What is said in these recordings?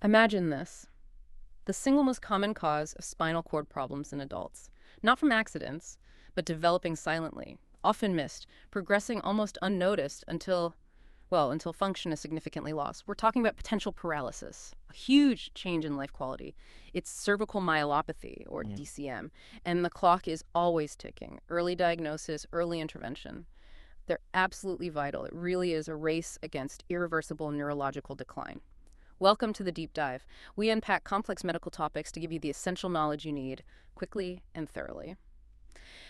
Imagine this. The single most common cause of spinal cord problems in adults. Not from accidents, but developing silently, often missed, progressing almost unnoticed until function is significantly lost. We're talking about potential paralysis, a huge change in life quality. It's cervical myelopathy, or DCM, and the clock is always ticking. Early diagnosis, early intervention. They're absolutely vital. It really is a race against irreversible neurological decline. Welcome to the deep dive. We unpack complex medical topics to give you the essential knowledge you need, quickly and thoroughly.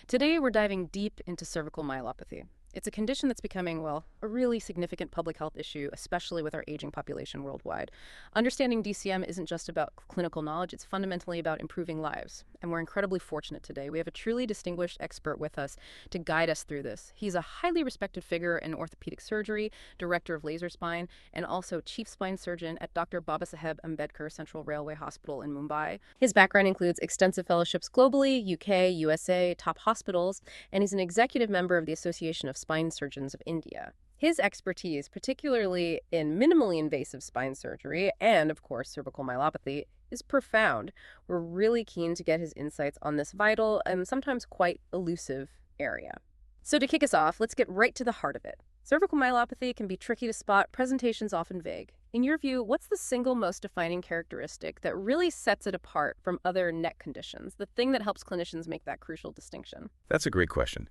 Today, we're diving deep into cervical myelopathy. It's a condition that's becoming, a really significant public health issue, especially with our aging population worldwide. Understanding DCM isn't just about clinical knowledge, it's fundamentally about improving lives. And we're incredibly fortunate today. We have a truly distinguished expert with us to guide us through this. He's a highly respected figure in orthopedic surgery, director of laser spine, and also chief spine surgeon at Dr. Babasaheb Ambedkar Central Railway Hospital in Mumbai. His background includes extensive fellowships globally, UK, USA, top hospitals, and he's an executive member of the Association of Spine Surgeons of India. His expertise, particularly in minimally invasive spine surgery and, of course, cervical myelopathy, is profound. We're really keen to get his insights on this vital and sometimes quite elusive area. So to kick us off, let's get right to the heart of it. Cervical myelopathy can be tricky to spot, presentations often vague. In your view, what's the single most defining characteristic that really sets it apart from other neck conditions, the thing that helps clinicians make that crucial distinction? That's a great question.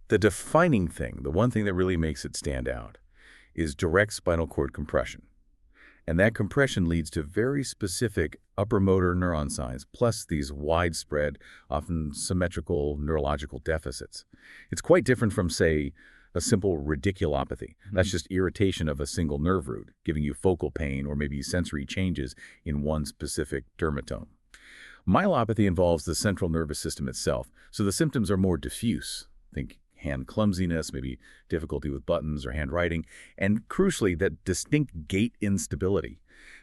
The defining thing, the one thing that really makes it stand out, is direct spinal cord compression. And that compression leads to very specific upper motor neuron signs, plus these widespread, often symmetrical neurological deficits. It's quite different from, say, a simple radiculopathy. That's just irritation of a single nerve root, giving you focal pain or maybe sensory changes in one specific dermatome. Myelopathy involves the central nervous system itself, so the symptoms are more diffuse. Think hand clumsiness, maybe difficulty with buttons or handwriting, and crucially, that distinct gait instability.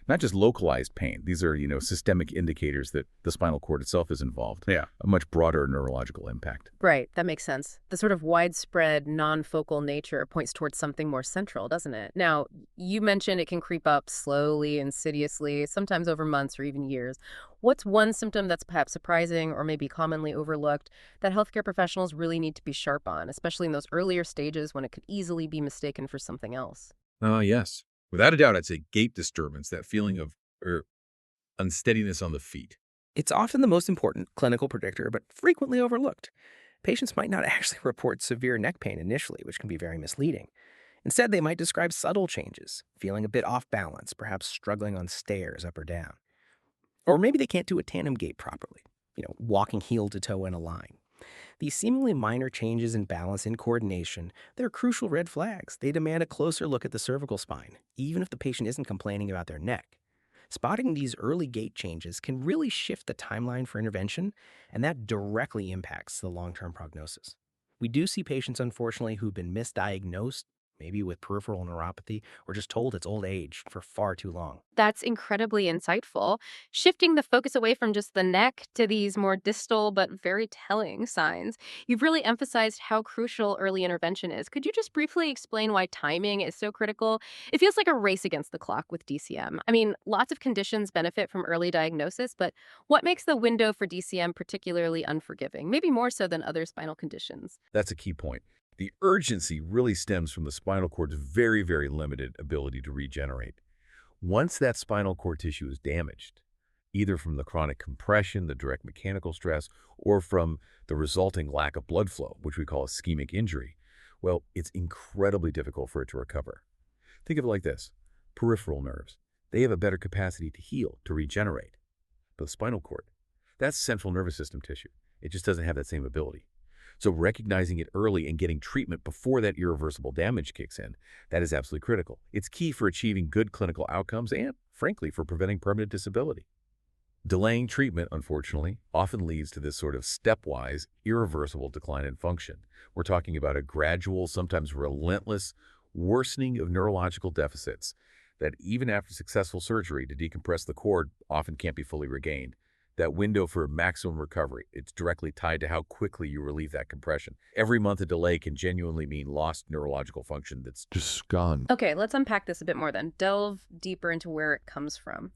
Not just localized pain. These are, systemic indicators that the spinal cord itself is involved. Yeah. A much broader neurological impact. Right, that makes sense. The sort of widespread, non-focal nature points towards something more central, doesn't it? Now, you mentioned it can creep up slowly, insidiously, sometimes over months or even years. What's one symptom that's perhaps surprising or maybe commonly overlooked that healthcare professionals really need to be sharp on, especially in those earlier stages when it could easily be mistaken for something else? Yes. Without a doubt, I'd say gait disturbance, that feeling of unsteadiness on the feet. It's often the most important clinical predictor, but frequently overlooked. Patients might not actually report severe neck pain initially, which can be very misleading. Instead, they might describe subtle changes, feeling a bit off balance, perhaps struggling on stairs up or down. Or maybe they can't do a tandem gait properly, walking heel to toe in a line. These seemingly minor changes in balance and coordination, they're crucial red flags. They demand a closer look at the cervical spine, even if the patient isn't complaining about their neck. Spotting these early gait changes can really shift the timeline for intervention, and that directly impacts the long-term prognosis. We do see patients, unfortunately, who've been misdiagnosed, maybe with peripheral neuropathy, or just told it's old age for far too long. That's incredibly insightful, shifting the focus away from just the neck to these more distal but very telling signs. You've really emphasized how crucial early intervention is. Could you just briefly explain why timing is so critical? It feels like a race against the clock with DCM. I mean, lots of conditions benefit from early diagnosis, but what makes the window for DCM particularly unforgiving, maybe more so than other spinal conditions? That's a key point. The urgency really stems from the spinal cord's very, very limited ability to regenerate. Once that spinal cord tissue is damaged, either from the chronic compression, the direct mechanical stress, or from the resulting lack of blood flow, which we call ischemic injury, it's incredibly difficult for it to recover. Think of it like this. Peripheral nerves, they have a better capacity to heal, to regenerate. But the spinal cord, that's central nervous system tissue. It just doesn't have that same ability. So recognizing it early and getting treatment before that irreversible damage kicks in, that is absolutely critical. It's key for achieving good clinical outcomes and, frankly, for preventing permanent disability. Delaying treatment, unfortunately, often leads to this sort of stepwise, irreversible decline in function. We're talking about a gradual, sometimes relentless, worsening of neurological deficits that even after successful surgery to decompress the cord often can't be fully regained. That window for maximum recovery, it's directly tied to how quickly you relieve that compression. Every month of delay can genuinely mean lost neurological function that's Just gone. Okay, let's unpack this a bit more then. Delve deeper into where it comes from.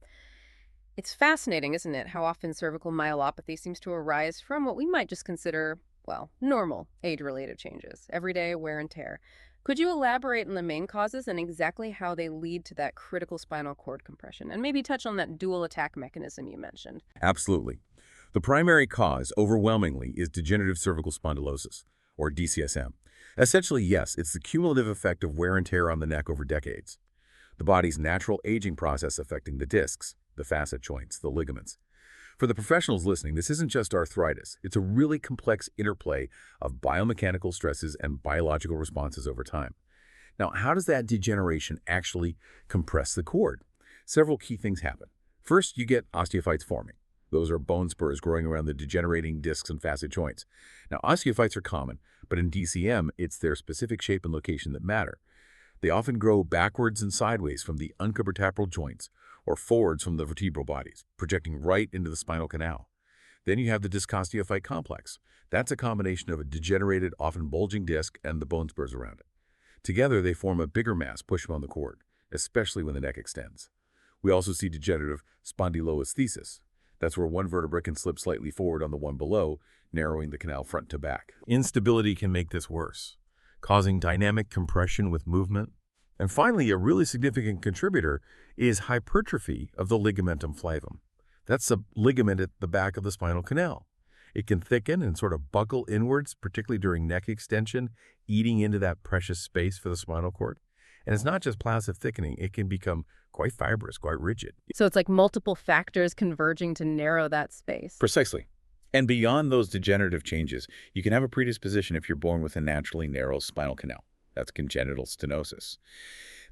It's fascinating, isn't it, how often cervical myelopathy seems to arise from what we might just consider, well, normal age-related changes, everyday wear and tear. Could you elaborate on the main causes and exactly how they lead to that critical spinal cord compression? And maybe touch on that dual attack mechanism you mentioned. Absolutely. The primary cause, overwhelmingly, is degenerative cervical spondylosis, or DCSM. Essentially, yes, it's the cumulative effect of wear and tear on the neck over decades. The body's natural aging process affecting the discs, the facet joints, the ligaments. For the professionals listening, this isn't just arthritis. It's a really complex interplay of biomechanical stresses and biological responses over time. Now, how does that degeneration actually compress the cord? Several key things happen. First, you get osteophytes forming. Those are bone spurs growing around the degenerating discs and facet joints. Now, osteophytes are common, but in DCM, it's their specific shape and location that matter. They often grow backwards and sideways from the uncubital joints or forwards from the vertebral bodies, projecting right into the spinal canal. Then you have the discosteophyte complex. That's a combination of a degenerated, often bulging disc and the bone spurs around it. Together, they form a bigger mass pushing on the cord, especially when the neck extends. We also see degenerative spondylolisthesis. That's where one vertebra can slip slightly forward on the one below, narrowing the canal front to back. Instability can make this worse, causing dynamic compression with movement. And finally, a really significant contributor is hypertrophy of the ligamentum flavum. That's a ligament at the back of the spinal canal. It can thicken and sort of buckle inwards, particularly during neck extension, eating into that precious space for the spinal cord. And it's not just passive thickening, it can become quite fibrous, quite rigid. So it's like multiple factors converging to narrow that space. Precisely. And beyond those degenerative changes, you can have a predisposition if you're born with a naturally narrow spinal canal. That's congenital stenosis.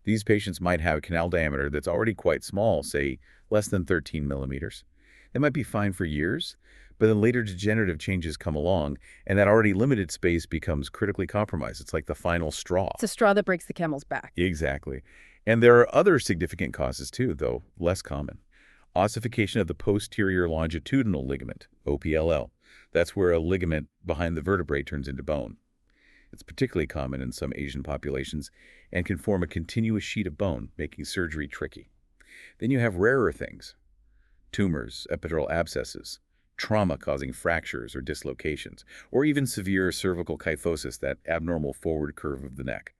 These patients might have a canal diameter that's already quite small, say less than 13 millimeters. They might be fine for years, but then later degenerative changes come along, and that already limited space becomes critically compromised. It's like the final straw. It's a straw that breaks the camel's back. Exactly. And there are other significant causes too, though less common. Ossification of the posterior longitudinal ligament, OPLL. That's where a ligament behind the vertebrae turns into bone. It's particularly common in some Asian populations and can form a continuous sheet of bone, making surgery tricky. Then you have rarer things: tumors, epidural abscesses, trauma causing fractures or dislocations, or even severe cervical kyphosis, that abnormal forward curve of the neck.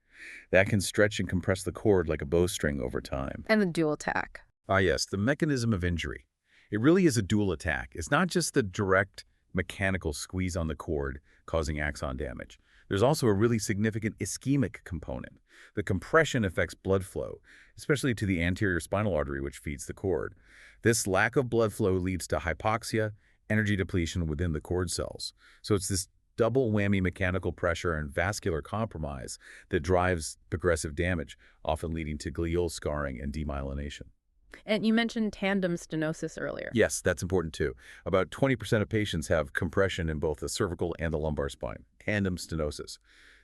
That can stretch and compress the cord like a bowstring over time. And the dual attack. Ah yes, the mechanism of injury. It really is a dual attack. It's not just the direct mechanical squeeze on the cord causing axon damage. There's also a really significant ischemic component. The compression affects blood flow, especially to the anterior spinal artery which feeds the cord. This lack of blood flow leads to hypoxia, energy depletion within the cord cells. So it's this double whammy mechanical pressure and vascular compromise that drives progressive damage, often leading to glial scarring and demyelination. And you mentioned tandem stenosis earlier. Yes, that's important too. About 20% of patients have compression in both the cervical and the lumbar spine, tandem stenosis.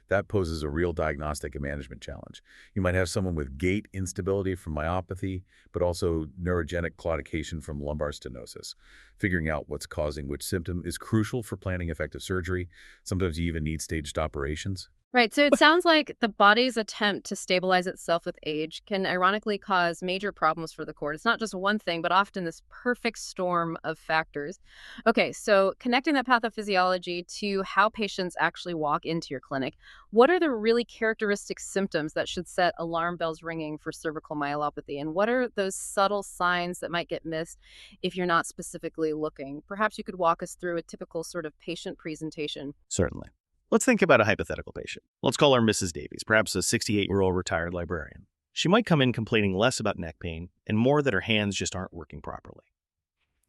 That poses a real diagnostic and management challenge. You might have someone with gait instability from myopathy, but also neurogenic claudication from lumbar stenosis. Figuring out what's causing which symptom is crucial for planning effective surgery. Sometimes you even need staged operations. Right. So it sounds like the body's attempt to stabilize itself with age can ironically cause major problems for the cord. It's not just one thing, but often this perfect storm of factors. Okay, so connecting that pathophysiology to how patients actually walk into your clinic, what are the really characteristic symptoms that should set alarm bells ringing for cervical myelopathy? And what are those subtle signs that might get missed if you're not specifically looking? Perhaps you could walk us through a typical sort of patient presentation. Certainly. Let's think about a hypothetical patient. Let's call her Mrs. Davies, perhaps a 68-year-old retired librarian. She might come in complaining less about neck pain and more that her hands just aren't working properly.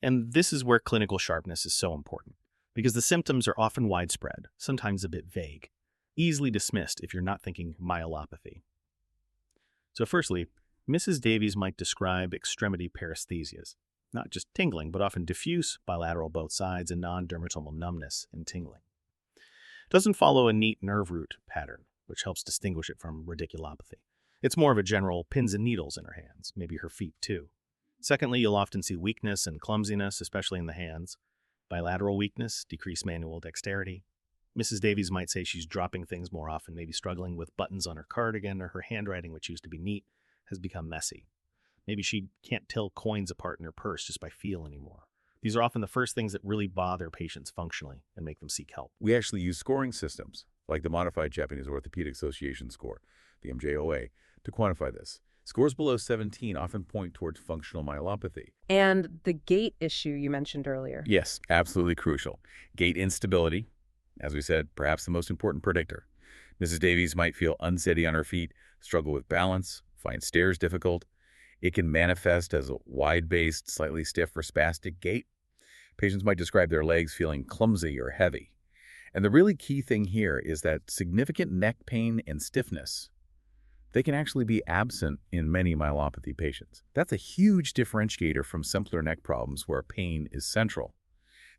And this is where clinical sharpness is so important, because the symptoms are often widespread, sometimes a bit vague, easily dismissed if you're not thinking myelopathy. So firstly, Mrs. Davies might describe extremity paresthesias, not just tingling, but often diffuse, bilateral both sides, and non-dermatomal numbness and tingling. Doesn't follow a neat nerve root pattern, which helps distinguish it from radiculopathy. It's more of a general pins and needles in her hands, maybe her feet too. Secondly, you'll often see weakness and clumsiness, especially in the hands. Bilateral weakness, decreased manual dexterity. Mrs. Davies might say she's dropping things more often, maybe struggling with buttons on her cardigan, or her handwriting, which used to be neat, has become messy. Maybe she can't tell coins apart in her purse just by feel anymore. These are often the first things that really bother patients functionally and make them seek help. We actually use scoring systems, like the Modified Japanese Orthopedic Association score, the MJOA, to quantify this. Scores below 17 often point towards functional myelopathy. And the gait issue you mentioned earlier. Yes, absolutely crucial. Gait instability, as we said, perhaps the most important predictor. Mrs. Davies might feel unsteady on her feet, struggle with balance, find stairs difficult. It can manifest as a wide-based, slightly stiff or spastic gait. Patients might describe their legs feeling clumsy or heavy. And the really key thing here is that significant neck pain and stiffness, they can actually be absent in many myelopathy patients. That's a huge differentiator from simpler neck problems where pain is central.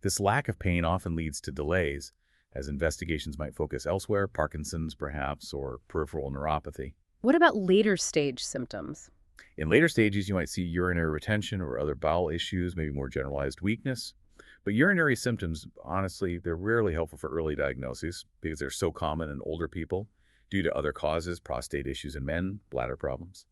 This lack of pain often leads to delays, as investigations might focus elsewhere, Parkinson's perhaps, or peripheral neuropathy. What about later stage symptoms? In later stages, you might see urinary retention or other bowel issues, maybe more generalized weakness. But urinary symptoms, honestly, they're rarely helpful for early diagnoses because they're so common in older people due to other causes, prostate issues in men, bladder problems.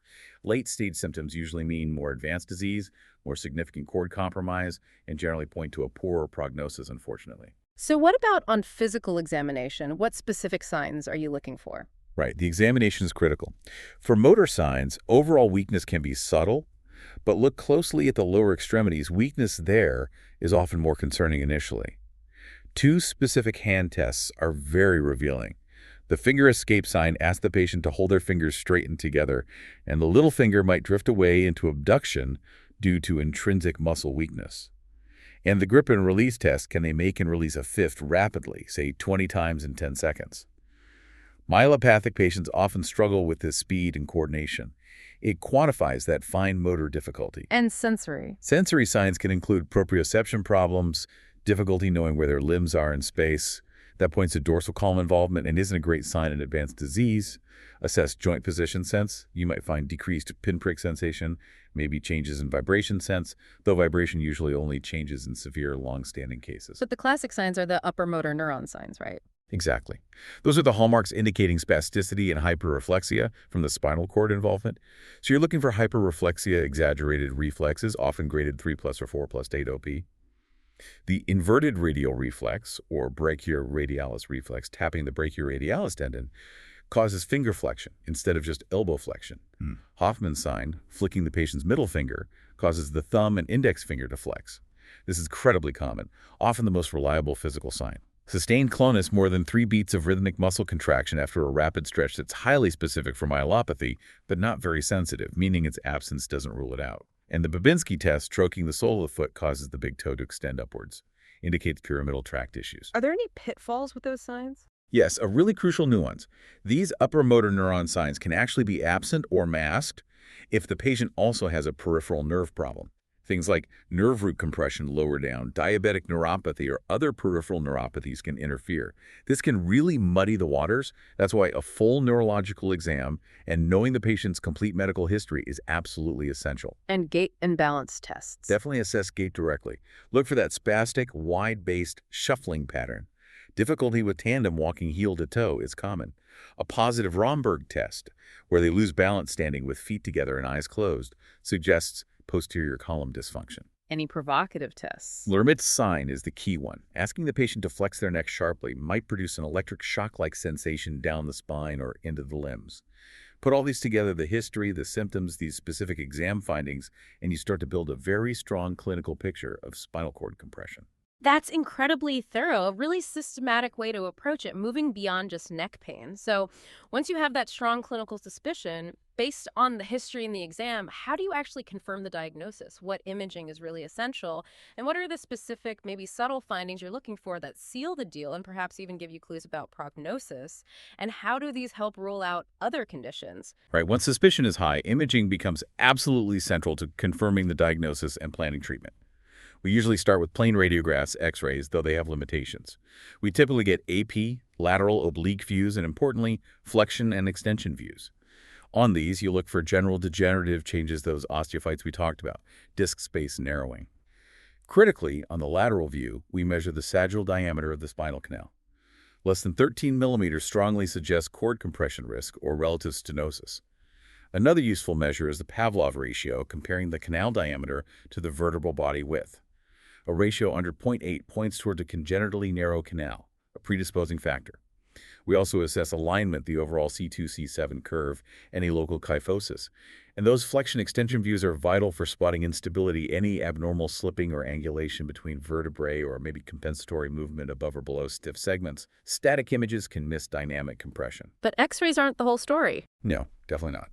Late-stage symptoms usually mean more advanced disease, more significant cord compromise, and generally point to a poorer prognosis, unfortunately. So what about on physical examination? What specific signs are you looking for? Right, the examination is critical. For motor signs, overall weakness can be subtle, but look closely at the lower extremities. Weakness there is often more concerning initially. Two specific hand tests are very revealing. The finger escape sign asks the patient to hold their fingers straightened together, and the little finger might drift away into abduction due to intrinsic muscle weakness. And the grip and release test, can they make and release a fifth rapidly, say 20 times in 10 seconds? Myelopathic patients often struggle with this speed and coordination. It quantifies that fine motor difficulty. And sensory. Sensory signs can include proprioception problems, difficulty knowing where their limbs are in space. That points to dorsal column involvement and isn't a great sign in advanced disease. Assess joint position sense. You might find decreased pinprick sensation, maybe changes in vibration sense, though vibration usually only changes in severe, long-standing cases. But the classic signs are the upper motor neuron signs, right? Exactly. Those are the hallmarks indicating spasticity and hyperreflexia from the spinal cord involvement. So you're looking for hyperreflexia, exaggerated reflexes, often graded 3+ or 4+ to 8 OP. The inverted radial reflex, or brachioradialis reflex, tapping the brachioradialis tendon, causes finger flexion instead of just elbow flexion. Hoffman's sign, flicking the patient's middle finger, causes the thumb and index finger to flex. This is incredibly common, often the most reliable physical sign. Sustained clonus, more than 3 beats of rhythmic muscle contraction after a rapid stretch that's highly specific for myelopathy, but not very sensitive, meaning its absence doesn't rule it out. And the Babinski test, stroking the sole of the foot, causes the big toe to extend upwards, indicates pyramidal tract issues. Are there any pitfalls with those signs? Yes, a really crucial nuance. These upper motor neuron signs can actually be absent or masked if the patient also has a peripheral nerve problem. Things like nerve root compression lower down, diabetic neuropathy, or other peripheral neuropathies can interfere. This can really muddy the waters. That's why a full neurological exam and knowing the patient's complete medical history is absolutely essential. And gait and balance tests. Definitely assess gait directly. Look for that spastic, wide-based shuffling pattern. Difficulty with tandem walking heel to toe is common. A positive Romberg test, where they lose balance standing with feet together and eyes closed, suggests posterior column dysfunction. Any provocative tests? Lermit's sign is the key one. Asking the patient to flex their neck sharply might produce an electric shock-like sensation down the spine or into the limbs. Put all these together, the history, the symptoms, these specific exam findings, and you start to build a very strong clinical picture of spinal cord compression. That's incredibly thorough, a really systematic way to approach it, moving beyond just neck pain. So once you have that strong clinical suspicion, based on the history in the exam, how do you actually confirm the diagnosis? What imaging is really essential? And what are the specific, maybe subtle findings you're looking for that seal the deal and perhaps even give you clues about prognosis? And how do these help rule out other conditions? Right. Once suspicion is high, imaging becomes absolutely central to confirming the diagnosis and planning treatment. We usually start with plain radiographs, x-rays, though they have limitations. We typically get AP, lateral oblique views, and importantly, flexion and extension views. On these, you look for general degenerative changes, those osteophytes we talked about, disc space narrowing. Critically, on the lateral view, we measure the sagittal diameter of the spinal canal. Less than 13 millimeters strongly suggests cord compression risk or relative stenosis. Another useful measure is the Pavlov ratio, comparing the canal diameter to the vertebral body width. A ratio under 0.8 points toward a congenitally narrow canal, a predisposing factor. We also assess alignment, the overall C2-C7 curve, any local kyphosis. And those flexion-extension views are vital for spotting instability, any abnormal slipping or angulation between vertebrae or maybe compensatory movement above or below stiff segments. Static images can miss dynamic compression. But X-rays aren't the whole story. No, definitely not.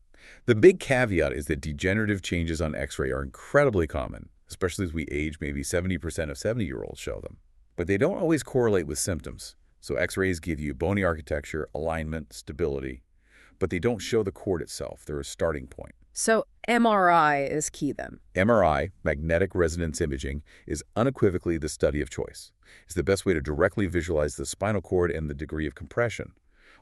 The big caveat is that degenerative changes on X-ray are incredibly common, especially as we age. Maybe 70% of 70-year-olds show them. But they don't always correlate with symptoms. So X-rays give you bony architecture, alignment, stability, but they don't show the cord itself. They're a starting point. So MRI is key then. MRI, magnetic resonance imaging, is unequivocally the study of choice. It's the best way to directly visualize the spinal cord and the degree of compression.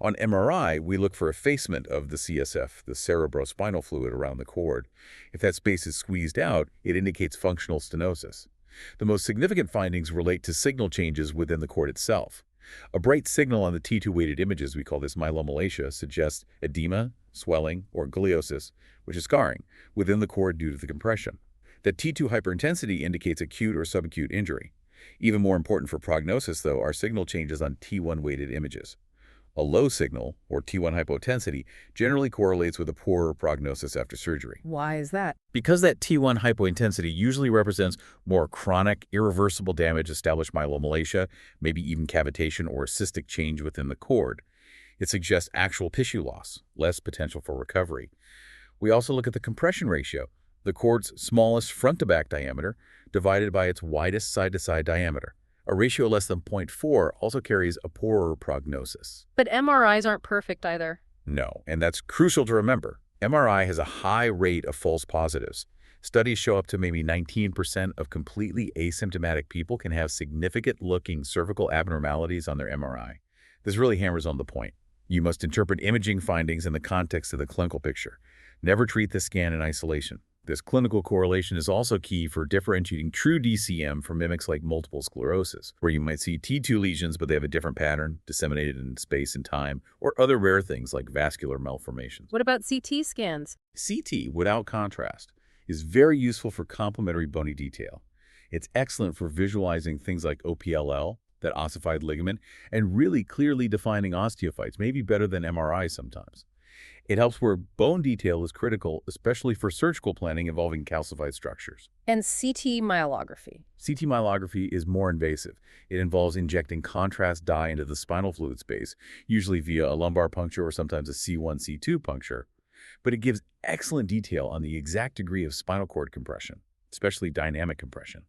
On MRI, we look for effacement of the CSF, the cerebrospinal fluid around the cord. If that space is squeezed out, it indicates functional stenosis. The most significant findings relate to signal changes within the cord itself. A bright signal on the T2-weighted images, we call this myelomalacia, suggests edema, swelling, or gliosis, which is scarring, within the cord due to the compression. That T2 hyperintensity indicates acute or subacute injury. Even more important for prognosis, though, are signal changes on T1-weighted images. A low signal, or T1 hypotensity, generally correlates with a poorer prognosis after surgery. Why is that? Because that T1 hypointensity usually represents more chronic, irreversible damage, established myelomalacia, maybe even cavitation or cystic change within the cord. It suggests actual tissue loss, less potential for recovery. We also look at the compression ratio, the cord's smallest front-to-back diameter divided by its widest side-to-side diameter. A ratio less than 0.4 also carries a poorer prognosis. But MRIs aren't perfect either. No, and that's crucial to remember. MRI has a high rate of false positives. Studies show up to maybe 19% of completely asymptomatic people can have significant-looking cervical abnormalities on their MRI. This really hammers home the point. You must interpret imaging findings in the context of the clinical picture. Never treat the scan in isolation. This clinical correlation is also key for differentiating true DCM from mimics like multiple sclerosis, where you might see T2 lesions but they have a different pattern, disseminated in space and time, or other rare things like vascular malformations. What about CT scans? CT, without contrast, is very useful for complementary bony detail. It's excellent for visualizing things like OPLL, that ossified ligament, and really clearly defining osteophytes, maybe better than MRI sometimes. It helps where bone detail is critical, especially for surgical planning involving calcified structures. And CT myelography. CT myelography is more invasive. It involves injecting contrast dye into the spinal fluid space, usually via a lumbar puncture or sometimes a C1, C2 puncture. But it gives excellent detail on the exact degree of spinal cord compression, especially dynamic compression.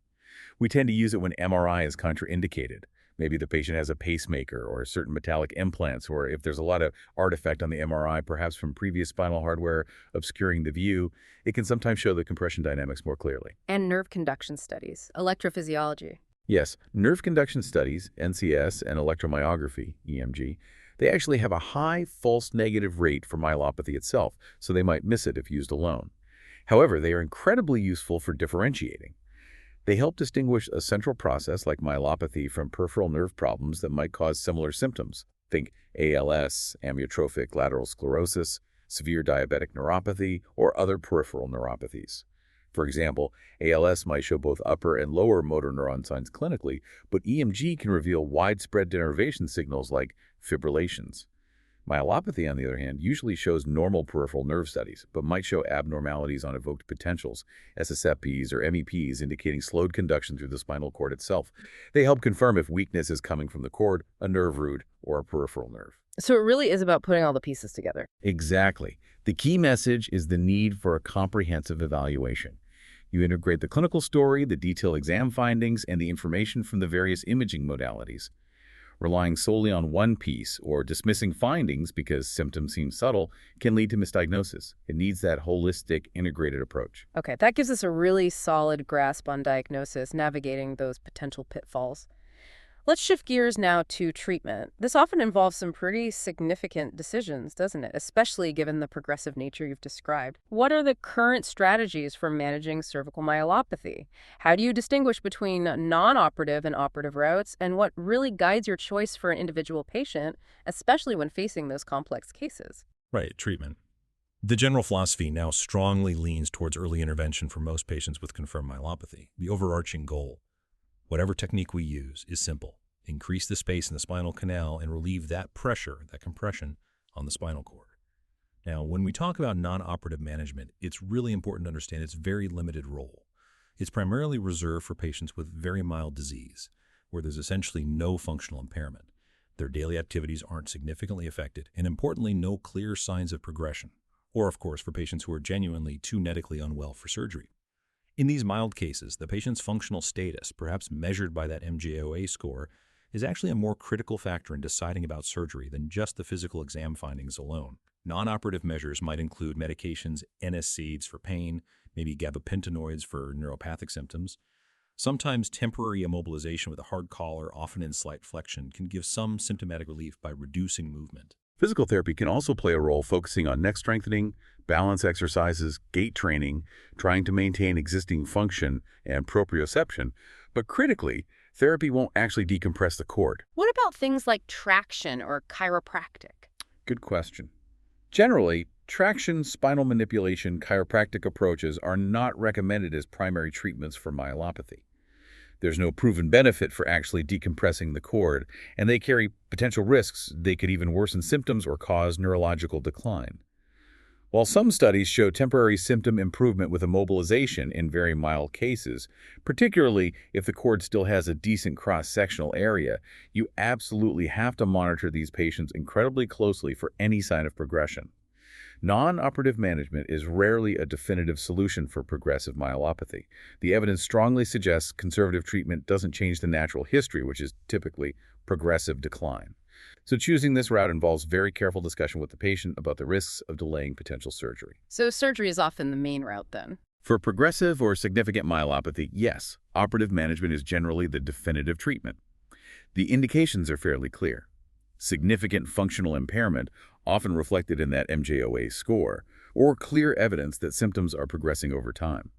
We tend to use it when MRI is contraindicated. Maybe the patient has a pacemaker or certain metallic implants, or if there's a lot of artifact on the MRI, perhaps from previous spinal hardware obscuring the view, it can sometimes show the compression dynamics more clearly. And nerve conduction studies, electrophysiology. Yes, nerve conduction studies, NCS, and electromyography, EMG, they actually have a high false negative rate for myelopathy itself, so they might miss it if used alone. However, they are incredibly useful for differentiating. They help distinguish a central process like myelopathy from peripheral nerve problems that might cause similar symptoms. Think ALS, amyotrophic lateral sclerosis, severe diabetic neuropathy, or other peripheral neuropathies. For example, ALS might show both upper and lower motor neuron signs clinically, but EMG can reveal widespread denervation signals like fibrillations. Myelopathy, on the other hand, usually shows normal peripheral nerve studies, but might show abnormalities on evoked potentials, SSFPs or MEPs, indicating slowed conduction through the spinal cord itself. They help confirm if weakness is coming from the cord, a nerve root, or a peripheral nerve. So it really is about putting all the pieces together. Exactly. The key message is the need for a comprehensive evaluation. You integrate the clinical story, the detailed exam findings, and the information from the various imaging modalities. Relying solely on one piece or dismissing findings because symptoms seem subtle can lead to misdiagnosis. It needs that holistic, integrated approach. Okay, that gives us a really solid grasp on diagnosis, navigating those potential pitfalls. Let's shift gears now to treatment. This often involves some pretty significant decisions, doesn't it? Especially given the progressive nature you've described. What are the current strategies for managing cervical myelopathy? How do you distinguish between non-operative and operative routes, and what really guides your choice for an individual patient, especially when facing those complex cases? Right, treatment. The general philosophy now strongly leans towards early intervention for most patients with confirmed myelopathy. The overarching goal, whatever technique we use, is simple. Increase the space in the spinal canal and relieve that pressure, that compression, on the spinal cord. Now, when we talk about non-operative management, it's really important to understand its very limited role. It's primarily reserved for patients with very mild disease, where there's essentially no functional impairment. Their daily activities aren't significantly affected, and importantly, no clear signs of progression. Or, of course, for patients who are genuinely too medically unwell for surgery. In these mild cases, the patient's functional status, perhaps measured by that MJOA score, is actually a more critical factor in deciding about surgery than just the physical exam findings alone. Non-operative measures might include medications, NSAIDs for pain, maybe gabapentinoids for neuropathic symptoms. Sometimes temporary immobilization with a hard collar, often in slight flexion, can give some symptomatic relief by reducing movement. Physical therapy can also play a role focusing on neck strengthening, balance exercises, gait training, trying to maintain existing function and proprioception, but critically, therapy won't actually decompress the cord. What about things like traction or chiropractic? Good question. Generally, traction, spinal manipulation, chiropractic approaches are not recommended as primary treatments for myelopathy. There's no proven benefit for actually decompressing the cord, and they carry potential risks. They could even worsen symptoms or cause neurological decline. While some studies show temporary symptom improvement with immobilization in very mild cases, particularly if the cord still has a decent cross-sectional area, you absolutely have to monitor these patients incredibly closely for any sign of progression. Non-operative management is rarely a definitive solution for progressive myelopathy. The evidence strongly suggests conservative treatment doesn't change the natural history, which is typically progressive decline. So choosing this route involves very careful discussion with the patient about the risks of delaying potential surgery. So surgery is often the main route then. For progressive or significant myelopathy, yes, operative management is generally the definitive treatment. The indications are fairly clear. Significant functional impairment, often reflected in that MJOA score, or clear evidence that symptoms are progressing over time.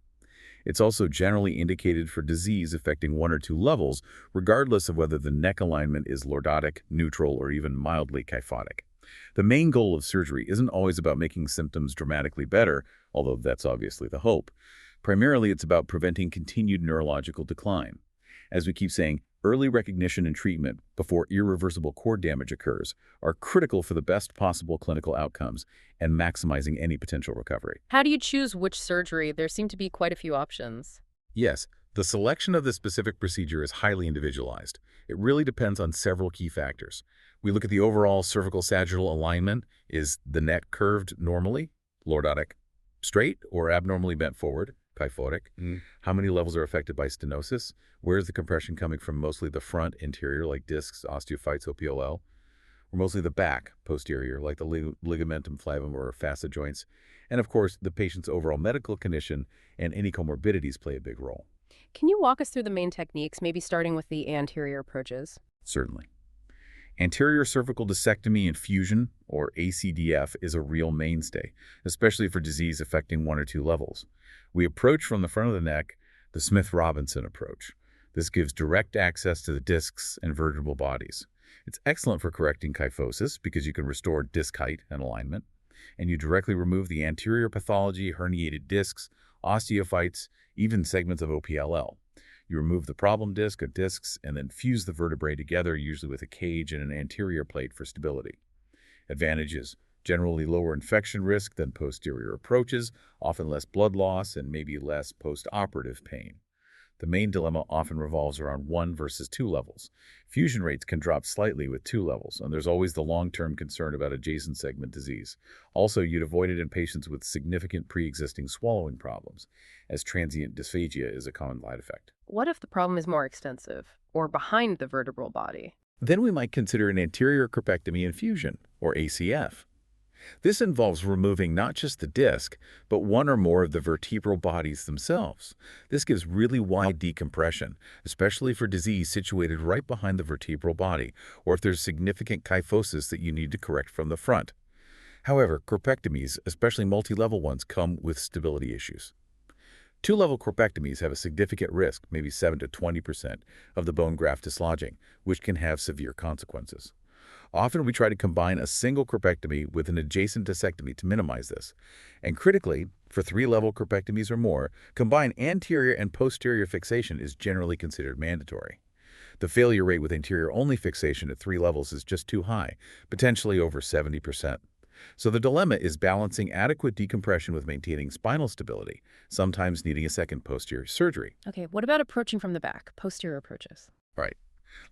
It's also generally indicated for disease affecting one or two levels, regardless of whether the neck alignment is lordotic, neutral, or even mildly kyphotic. The main goal of surgery isn't always about making symptoms dramatically better, although that's obviously the hope. Primarily, it's about preventing continued neurological decline. As we keep saying, early recognition and treatment before irreversible cord damage occurs are critical for the best possible clinical outcomes and maximizing any potential recovery. How do you choose which surgery? There seem to be quite a few options. Yes, the selection of the specific procedure is highly individualized. It really depends on several key factors. We look at the overall cervical sagittal alignment. Is the neck curved normally, lordotic, straight, or abnormally bent forward, kyphotic? How many levels are affected by stenosis? Where is the compression coming from? Mostly the front, interior, like discs, osteophytes, OPLL, or mostly the back, posterior, like the ligamentum flavum or facet joints? And of course, the patient's overall medical condition and any comorbidities play a big role. Can you walk us through the main techniques, maybe starting with the anterior approaches? Certainly. Anterior cervical discectomy and fusion, or ACDF, is a real mainstay, especially for disease affecting one or two levels. We approach from the front of the neck, the Smith-Robinson approach. This gives direct access to the discs and vertebral bodies. It's excellent for correcting kyphosis because you can restore disc height and alignment, and you directly remove the anterior pathology, herniated discs, osteophytes, even segments of OPLL. You remove the problem disc or discs and then fuse the vertebrae together, usually with a cage and an anterior plate for stability. Advantages: generally lower infection risk than posterior approaches, often less blood loss, and maybe less post-operative pain. The main dilemma often revolves around 1 versus 2 levels. Fusion rates can drop slightly with 2 levels, and there's always the long-term concern about adjacent segment disease. Also, you'd avoid it in patients with significant pre-existing swallowing problems, as transient dysphagia is a common side effect. What if the problem is more extensive, or behind the vertebral body? Then we might consider an anterior corpectomy and fusion, or ACF. This involves removing not just the disc, but one or more of the vertebral bodies themselves. This gives really wide decompression, especially for disease situated right behind the vertebral body, or if there's significant kyphosis that you need to correct from the front. However, corpectomies, especially multi-level ones, come with stability issues. 2-level corpectomies have a significant risk, maybe 7 to 20%, of the bone graft dislodging, which can have severe consequences. Often we try to combine a single corpectomy with an adjacent discectomy to minimize this. And critically, for 3-level corpectomies or more, combined anterior and posterior fixation is generally considered mandatory. The failure rate with anterior-only fixation at 3 levels is just too high, potentially over 70%. So the dilemma is balancing adequate decompression with maintaining spinal stability, sometimes needing a second posterior surgery. Okay, what about approaching from the back, posterior approaches? Right.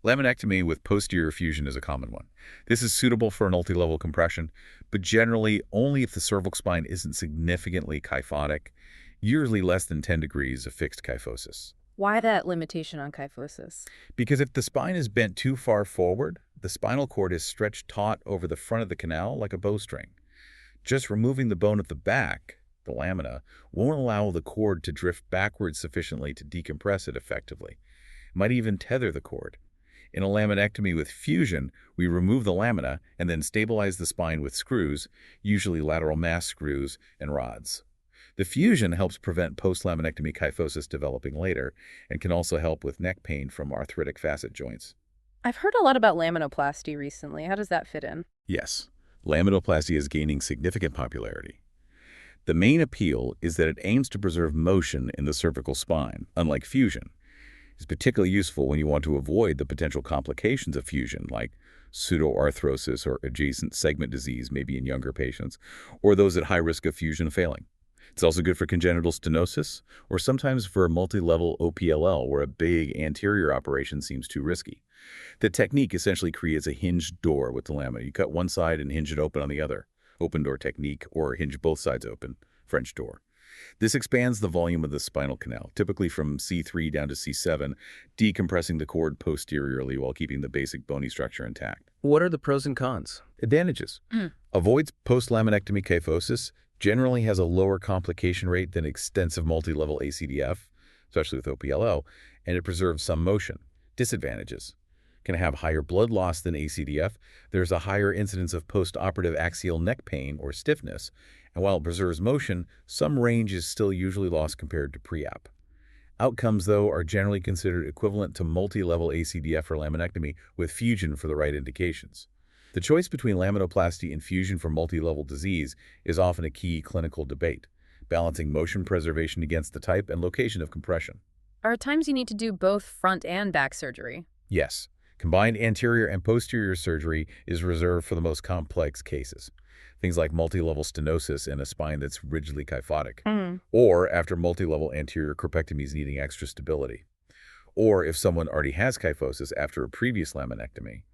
Laminectomy with posterior fusion is a common one. This is suitable for an multi-level compression, but generally only if the cervical spine isn't significantly kyphotic, usually less than 10 degrees of fixed kyphosis. Why that limitation on kyphosis? Because if the spine is bent too far forward, the spinal cord is stretched taut over the front of the canal like a bowstring. Just removing the bone at the back, the lamina, won't allow the cord to drift backwards sufficiently to decompress it effectively. It might even tether the cord. In a laminectomy with fusion, we remove the lamina and then stabilize the spine with screws, usually lateral mass screws and rods. The fusion helps prevent post-laminectomy kyphosis developing later and can also help with neck pain from arthritic facet joints. I've heard a lot about laminoplasty recently. How does that fit in? Yes, laminoplasty is gaining significant popularity. The main appeal is that it aims to preserve motion in the cervical spine, unlike fusion. It's particularly useful when you want to avoid the potential complications of fusion, like pseudoarthrosis or adjacent segment disease, maybe in younger patients, or those at high risk of fusion failing. It's also good for congenital stenosis, or sometimes for a multi-level OPLL where a big anterior operation seems too risky. The technique essentially creates a hinged door with the lamina. You cut one side and hinge it open on the other. Open door technique, or hinge both sides open, French door. This expands the volume of the spinal canal, typically from C3 down to C7, decompressing the cord posteriorly while keeping the basic bony structure intact. What are the pros and cons? Advantages. Avoids post-laminectomy kyphosis, generally has a lower complication rate than extensive multi-level ACDF, especially with OPLO, and it preserves some motion. Disadvantages. Can have higher blood loss than ACDF. There's a higher incidence of post-operative axial neck pain or stiffness, and while it preserves motion, some range is still usually lost compared to pre-op. Outcomes, though, are generally considered equivalent to multi-level ACDF or laminectomy with fusion for the right indications. The choice between laminoplasty and fusion for multi-level disease is often a key clinical debate, balancing motion preservation against the type and location of compression. Are times you need to do both front and back surgery? Yes, combined anterior and posterior surgery is reserved for the most complex cases. Things like multi-level stenosis in a spine that's rigidly kyphotic, or after multi-level anterior corpectomies needing extra stability, or if someone already has kyphosis after a previous laminectomy.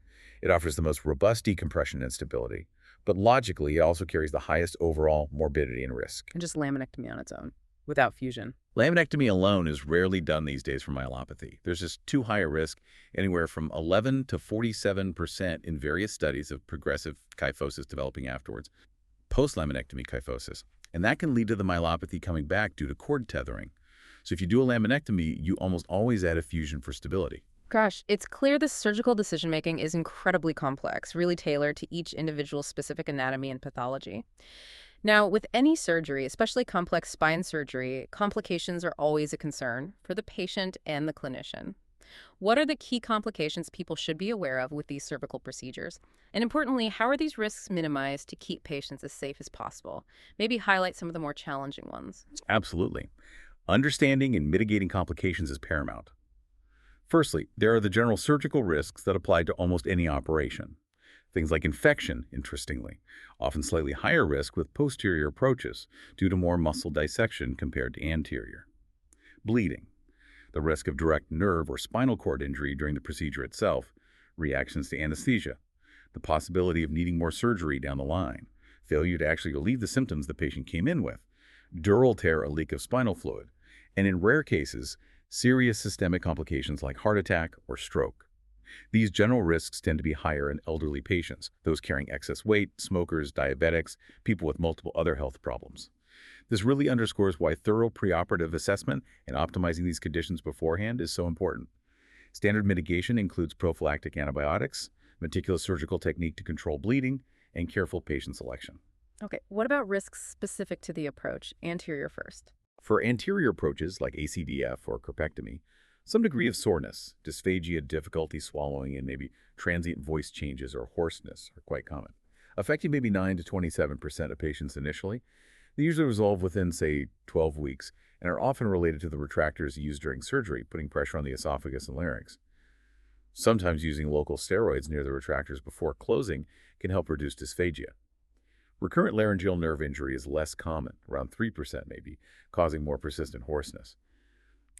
It offers the most robust decompression and stability, but logically it also carries the highest overall morbidity and risk. And just laminectomy on its own, without fusion. Laminectomy alone is rarely done these days for myelopathy. There's just too high a risk, anywhere from 11 to 47% in various studies of progressive kyphosis developing afterwards, post-laminectomy kyphosis. And that can lead to the myelopathy coming back due to cord tethering. So if you do a laminectomy, you almost always add a fusion for stability. Gosh, it's clear this surgical decision-making is incredibly complex, really tailored to each individual's specific anatomy and pathology. Now, with any surgery, especially complex spine surgery, complications are always a concern for the patient and the clinician. What are the key complications people should be aware of with these cervical procedures? And importantly, how are these risks minimized to keep patients as safe as possible? Maybe highlight some of the more challenging ones. Absolutely. Understanding and mitigating complications is paramount. Firstly, there are the general surgical risks that apply to almost any operation. Things like infection, interestingly, often slightly higher risk with posterior approaches due to more muscle dissection compared to anterior. Bleeding, the risk of direct nerve or spinal cord injury during the procedure itself, reactions to anesthesia, the possibility of needing more surgery down the line, failure to actually relieve the symptoms the patient came in with, dural tear or leak of spinal fluid, and in rare cases, serious systemic complications like heart attack or stroke. These general risks tend to be higher in elderly patients, those carrying excess weight, smokers, diabetics, people with multiple other health problems. This really underscores why thorough preoperative assessment and optimizing these conditions beforehand is so important. Standard mitigation includes prophylactic antibiotics, meticulous surgical technique to control bleeding, and careful patient selection. Okay, what about risks specific to the approach, anterior first? For anterior approaches like ACDF or corpectomy, Some degree of soreness, dysphagia, difficulty swallowing, and maybe transient voice changes or hoarseness are quite common, affecting maybe 9 to 27% of patients initially. They usually resolve within, say, 12 weeks and are often related to the retractors used during surgery, putting pressure on the esophagus and larynx. Sometimes using local steroids near the retractors before closing can help reduce dysphagia. Recurrent laryngeal nerve injury is less common, around 3% maybe, causing more persistent hoarseness.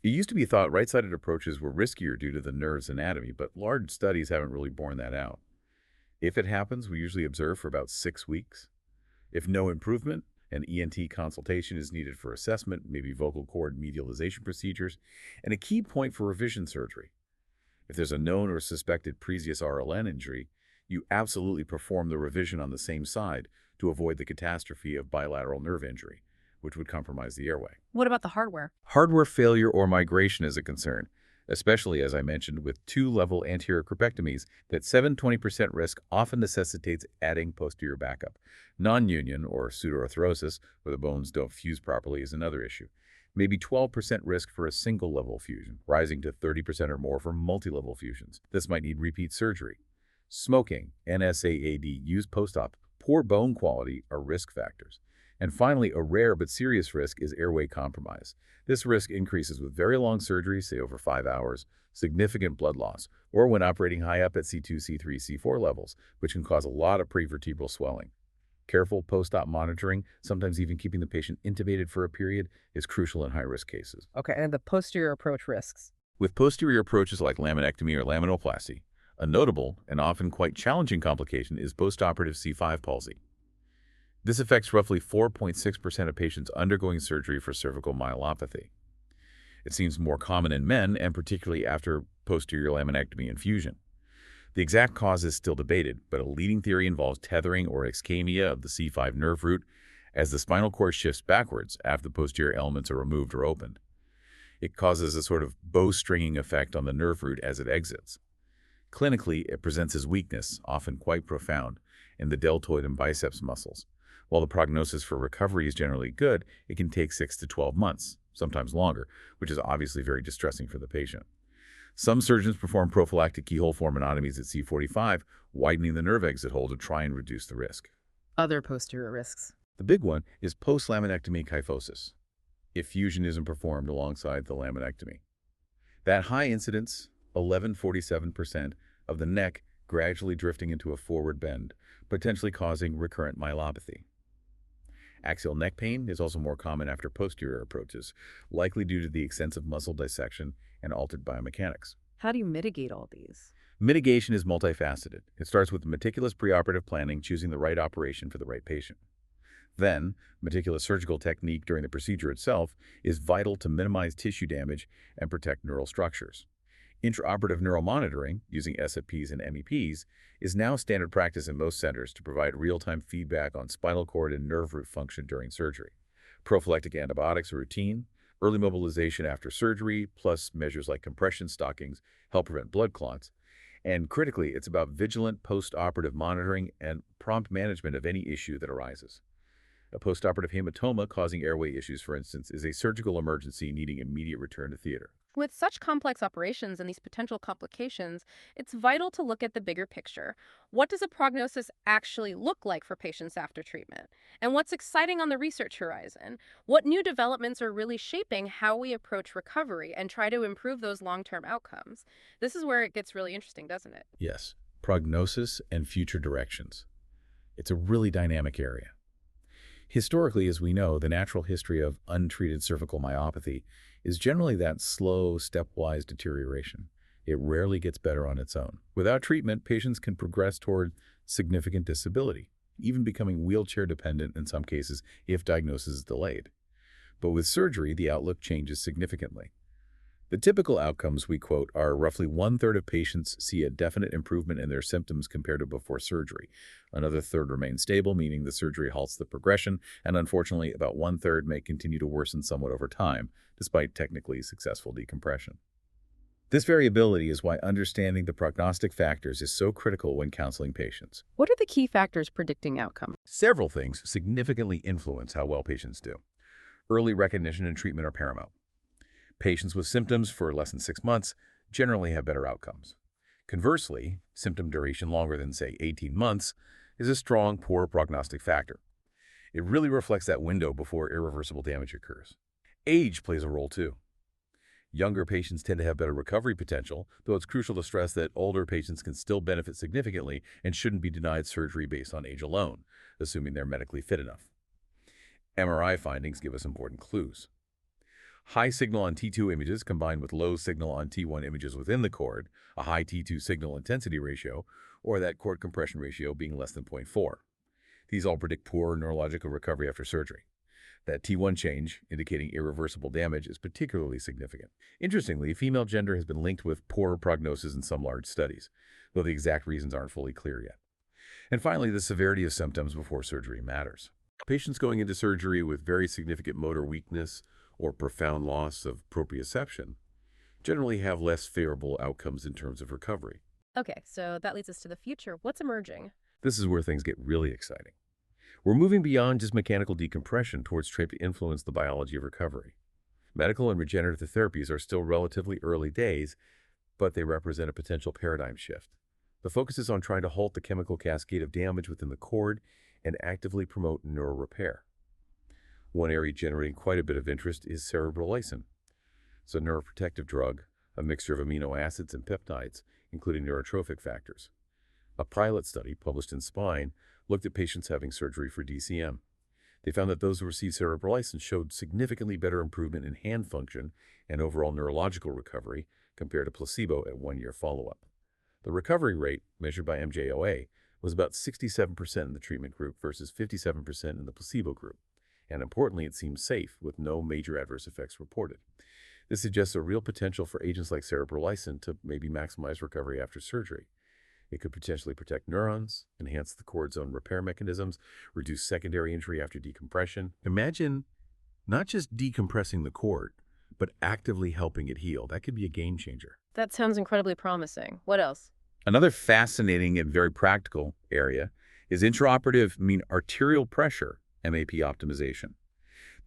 It used to be thought right-sided approaches were riskier due to the nerve's anatomy, but large studies haven't really borne that out. If it happens, we usually observe for about 6 weeks. If no improvement, an ENT consultation is needed for assessment, maybe vocal cord medialization procedures, and a key point for revision surgery. If there's a known or suspected previous RLN injury, you absolutely perform the revision on the same side to avoid the catastrophe of bilateral nerve injury, which would compromise the airway. What about the hardware? Hardware failure or migration is a concern, especially, as I mentioned, with two-level anterior crepectomies. That 7–20% risk often necessitates adding posterior backup. Non-union or pseudoarthrosis, where the bones don't fuse properly, is another issue. Maybe 12% risk for a single-level fusion, rising to 30% or more for multi-level fusions. This might need repeat surgery. Smoking, NSAID, used post-op, poor bone quality are risk factors. And finally, a rare but serious risk is airway compromise. This risk increases with very long surgery, say over 5 hours, significant blood loss, or when operating high up at C2, C3, C4 levels, which can cause a lot of prevertebral swelling. Careful post-op monitoring, sometimes even keeping the patient intubated for a period, is crucial in high-risk cases. Okay, and the posterior approach risks. With posterior approaches like laminectomy or laminoplasty, a notable and often quite challenging complication is postoperative C5 palsy. This affects roughly 4.6% of patients undergoing surgery for cervical myelopathy. It seems more common in men, and particularly after posterior laminectomy and fusion. The exact cause is still debated, but a leading theory involves tethering or ischemia of the C5 nerve root as the spinal cord shifts backwards after the posterior elements are removed or opened. It causes a sort of bowstringing effect on the nerve root as it exits. Clinically, it presents as weakness, often quite profound, in the deltoid and biceps muscles. While the prognosis for recovery is generally good, it can take 6 to 12 months, sometimes longer, which is obviously very distressing for the patient. Some surgeons perform prophylactic keyhole formatomies at C45, widening the nerve exit hole to try and reduce the risk. Other posterior risks. The big one is post-laminectomy kyphosis, if fusion isn't performed alongside the laminectomy. That high incidence, 11–47%, of the neck gradually drifting into a forward bend, potentially causing recurrent myelopathy. Axial neck pain is also more common after posterior approaches, likely due to the extensive muscle dissection and altered biomechanics. How do you mitigate all these? Mitigation is multifaceted. It starts with meticulous preoperative planning, choosing the right operation for the right patient. Then, meticulous surgical technique during the procedure itself is vital to minimize tissue damage and protect neural structures. Intraoperative neuromonitoring, using SFPs and MEPs, is now standard practice in most centers to provide real-time feedback on spinal cord and nerve root function during surgery. Prophylactic antibiotics are routine. Early mobilization after surgery, plus measures like compression stockings, help prevent blood clots. And critically, it's about vigilant post-operative monitoring and prompt management of any issue that arises. A postoperative hematoma causing airway issues, for instance, is a surgical emergency needing immediate return to theater. With such complex operations and these potential complications, it's vital to look at the bigger picture. What does a prognosis actually look like for patients after treatment? And what's exciting on the research horizon? What new developments are really shaping how we approach recovery and try to improve those long-term outcomes? This is where it gets really interesting, doesn't it? Yes, prognosis and future directions. It's a really dynamic area. Historically, as we know, the natural history of untreated cervical myopathy is generally that slow, stepwise deterioration. It rarely gets better on its own. Without treatment, patients can progress toward significant disability, even becoming wheelchair-dependent in some cases if diagnosis is delayed. But with surgery, the outlook changes significantly. The typical outcomes we quote are roughly 1/3 of patients see a definite improvement in their symptoms compared to before surgery. Another third remain stable, meaning the surgery halts the progression, and unfortunately, about 1/3 may continue to worsen somewhat over time, despite technically successful decompression. This variability is why understanding the prognostic factors is so critical when counseling patients. What are the key factors predicting outcome? Several things significantly influence how well patients do. Early recognition and treatment are paramount. Patients with symptoms for less than 6 months generally have better outcomes. Conversely, symptom duration longer than, say, 18 months is a strong, poor prognostic factor. It really reflects that window before irreversible damage occurs. Age plays a role too. Younger patients tend to have better recovery potential, though it's crucial to stress that older patients can still benefit significantly and shouldn't be denied surgery based on age alone, assuming they're medically fit enough. MRI findings give us important clues. High signal on T2 images combined with low signal on T1 images within the cord, a high T2 signal intensity ratio, or that cord compression ratio being less than 0.4. These all predict poor neurological recovery after surgery. That T1 change, indicating irreversible damage, is particularly significant. Interestingly, female gender has been linked with poorer prognosis in some large studies, though the exact reasons aren't fully clear yet. And finally, the severity of symptoms before surgery matters. Patients going into surgery with very significant motor weakness or profound loss of proprioception generally have less favorable outcomes in terms of recovery. Okay, so that leads us to the future. What's emerging? This is where things get really exciting. We're moving beyond just mechanical decompression towards trying to influence the biology of recovery. Medical and regenerative therapies are still relatively early days, but they represent a potential paradigm shift. The focus is on trying to halt the chemical cascade of damage within the cord and actively promote neural repair. One area generating quite a bit of interest is cerebrolysin. It's a neuroprotective drug, a mixture of amino acids and peptides, including neurotrophic factors. A pilot study published in Spine looked at patients having surgery for DCM. They found that those who received cerebrolysin showed significantly better improvement in hand function and overall neurological recovery compared to placebo at 1-year follow-up. The recovery rate, measured by MJOA, was about 67% in the treatment group versus 57% in the placebo group. And importantly, it seemed safe, with no major adverse effects reported. This suggests a real potential for agents like cerebrolysin to maybe maximize recovery after surgery. It could potentially protect neurons, enhance the cord's own repair mechanisms, reduce secondary injury after decompression. Imagine not just decompressing the cord, but actively helping it heal. That could be a game changer. That sounds incredibly promising. What else? Another fascinating and very practical area is intraoperative arterial pressure, MAP optimization.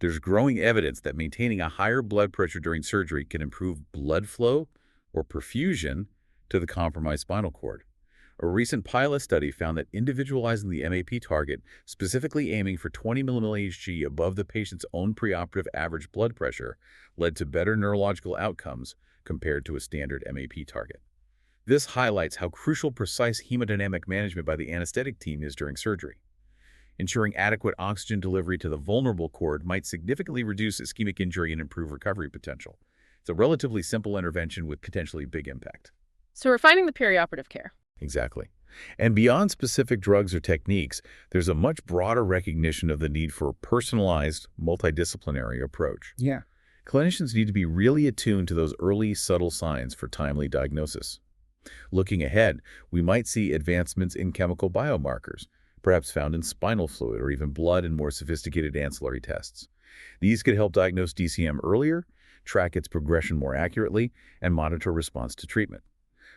There's growing evidence that maintaining a higher blood pressure during surgery can improve blood flow or perfusion to the compromised spinal cord. A recent pilot study found that individualizing the MAP target, specifically aiming for 20 mmHg above the patient's own preoperative average blood pressure, led to better neurological outcomes compared to a standard MAP target. This highlights how crucial precise hemodynamic management by the anesthetic team is during surgery. Ensuring adequate oxygen delivery to the vulnerable cord might significantly reduce ischemic injury and improve recovery potential. It's a relatively simple intervention with potentially big impact. So refining the perioperative care. Exactly. And beyond specific drugs or techniques, there's a much broader recognition of the need for a personalized, multidisciplinary approach. Yeah. Clinicians need to be really attuned to those early, subtle signs for timely diagnosis. Looking ahead, we might see advancements in chemical biomarkers, perhaps found in spinal fluid or even blood and more sophisticated ancillary tests. These could help diagnose DCM earlier, track its progression more accurately, and monitor response to treatment.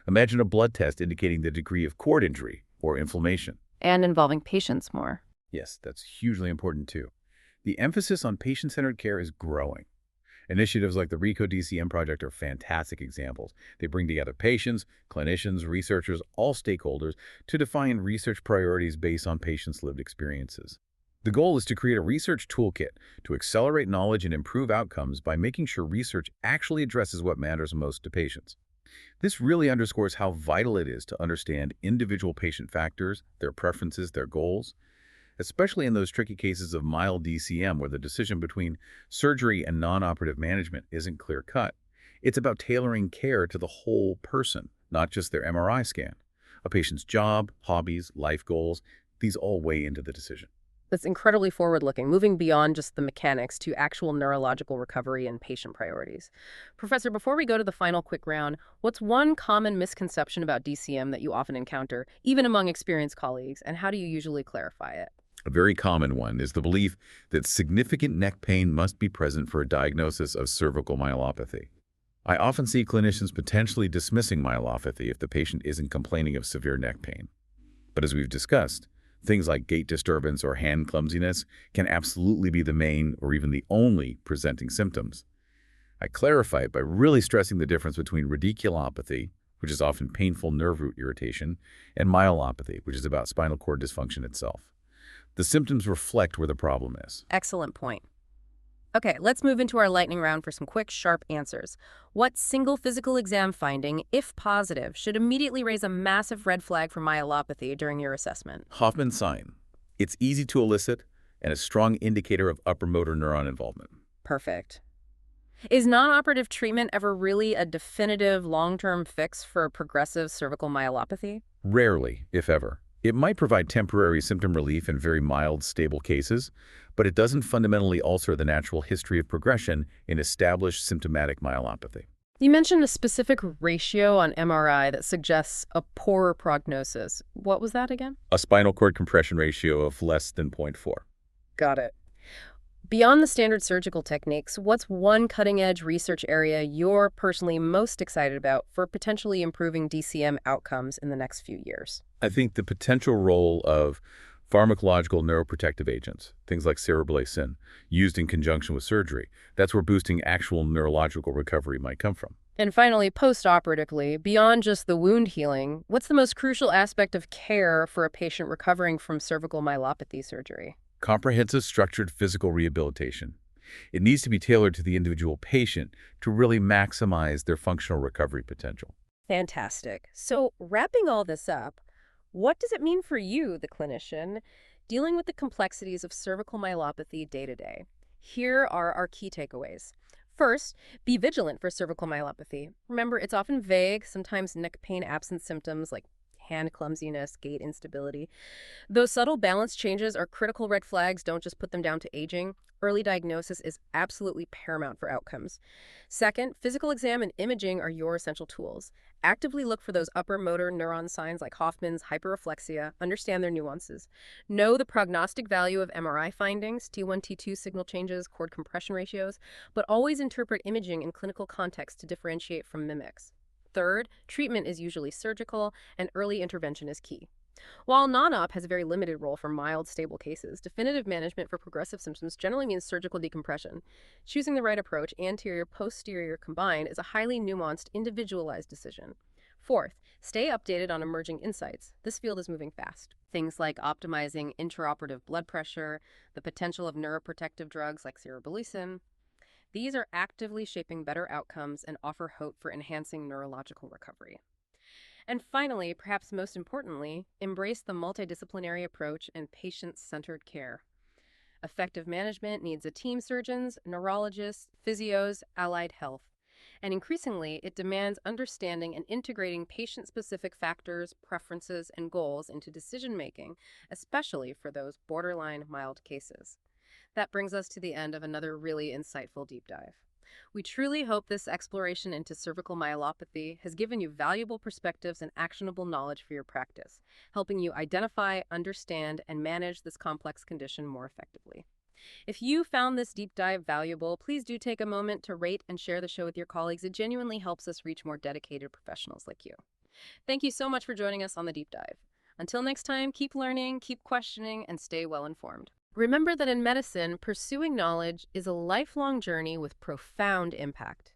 Imagine a blood test indicating the degree of cord injury or inflammation. And involving patients more. Yes, that's hugely important too. The emphasis on patient-centered care is growing. Initiatives like the RICO DCM project are fantastic examples. They bring together patients, clinicians, researchers, all stakeholders to define research priorities based on patients' lived experiences. The goal is to create a research toolkit to accelerate knowledge and improve outcomes by making sure research actually addresses what matters most to patients. This really underscores how vital it is to understand individual patient factors, their preferences, their goals, especially in those tricky cases of mild DCM where the decision between surgery and non-operative management isn't clear-cut. It's about tailoring care to the whole person, not just their MRI scan. A patient's job, hobbies, life goals, these all weigh into the decision. That's incredibly forward-looking, moving beyond just the mechanics to actual neurological recovery and patient priorities. Professor, before we go to the final quick round, what's one common misconception about DCM that you often encounter, even among experienced colleagues, and how do you usually clarify it? A very common one is the belief that significant neck pain must be present for a diagnosis of cervical myelopathy. I often see clinicians potentially dismissing myelopathy if the patient isn't complaining of severe neck pain. But as we've discussed, things like gait disturbance or hand clumsiness can absolutely be the main or even the only presenting symptoms. I clarify it by really stressing the difference between radiculopathy, which is often painful nerve root irritation, and myelopathy, which is about spinal cord dysfunction itself. The symptoms reflect where the problem is. Excellent point. Okay, let's move into our lightning round for some quick, sharp answers. What single physical exam finding, if positive, should immediately raise a massive red flag for myelopathy during your assessment? Hoffman's sign. It's easy to elicit and a strong indicator of upper motor neuron involvement. Perfect. Is non-operative treatment ever really a definitive long-term fix for progressive cervical myelopathy? Rarely, if ever. It might provide temporary symptom relief in very mild, stable cases, but it doesn't fundamentally alter the natural history of progression in established symptomatic myelopathy. You mentioned a specific ratio on MRI that suggests a poorer prognosis. What was that again? A spinal cord compression ratio of less than 0.4. Got it. Beyond the standard surgical techniques, what's one cutting-edge research area you're personally most excited about for potentially improving DCM outcomes in the next few years? I think the potential role of pharmacological neuroprotective agents, things like cereblacin, used in conjunction with surgery, that's where boosting actual neurological recovery might come from. And finally, post-operatively, beyond just the wound healing, what's the most crucial aspect of care for a patient recovering from cervical myelopathy surgery? Comprehensive structured physical rehabilitation. It needs to be tailored to the individual patient to really maximize their functional recovery potential. Fantastic. So, wrapping all this up, what does it mean for you, the clinician, dealing with the complexities of cervical myelopathy day to day? Here are our key takeaways. First, be vigilant for cervical myelopathy. Remember, it's often vague, sometimes neck pain absent symptoms like hand clumsiness, gait instability. Those subtle balance changes are critical red flags. Don't just put them down to aging. Early diagnosis is absolutely paramount for outcomes. Second, physical exam and imaging are your essential tools. Actively look for those upper motor neuron signs like Hoffman's, hyperreflexia, understand their nuances. Know the prognostic value of MRI findings, T1, T2 signal changes, cord compression ratios, but always interpret imaging in clinical context to differentiate from mimics. Third, treatment is usually surgical, and early intervention is key. While non-op has a very limited role for mild, stable cases, definitive management for progressive symptoms generally means surgical decompression. Choosing the right approach, anterior-posterior combined, is a highly nuanced, individualized decision. Fourth, stay updated on emerging insights. This field is moving fast. Things like optimizing intraoperative blood pressure, the potential of neuroprotective drugs like cereblacin. These are actively shaping better outcomes and offer hope for enhancing neurological recovery. And finally, perhaps most importantly, embrace the multidisciplinary approach and patient-centered care. Effective management needs a team surgeons, neurologists, physios, allied health. And increasingly, it demands understanding and integrating patient-specific factors, preferences, and goals into decision-making, especially for those borderline mild cases. That brings us to the end of another really insightful deep dive. We truly hope this exploration into cervical myelopathy has given you valuable perspectives and actionable knowledge for your practice, helping you identify, understand, and manage this complex condition more effectively. If you found this deep dive valuable, please do take a moment to rate and share the show with your colleagues. It genuinely helps us reach more dedicated professionals like you. Thank you so much for joining us on the deep dive. Until next time, keep learning, keep questioning, and stay well informed. Remember that in medicine, pursuing knowledge is a lifelong journey with profound impact.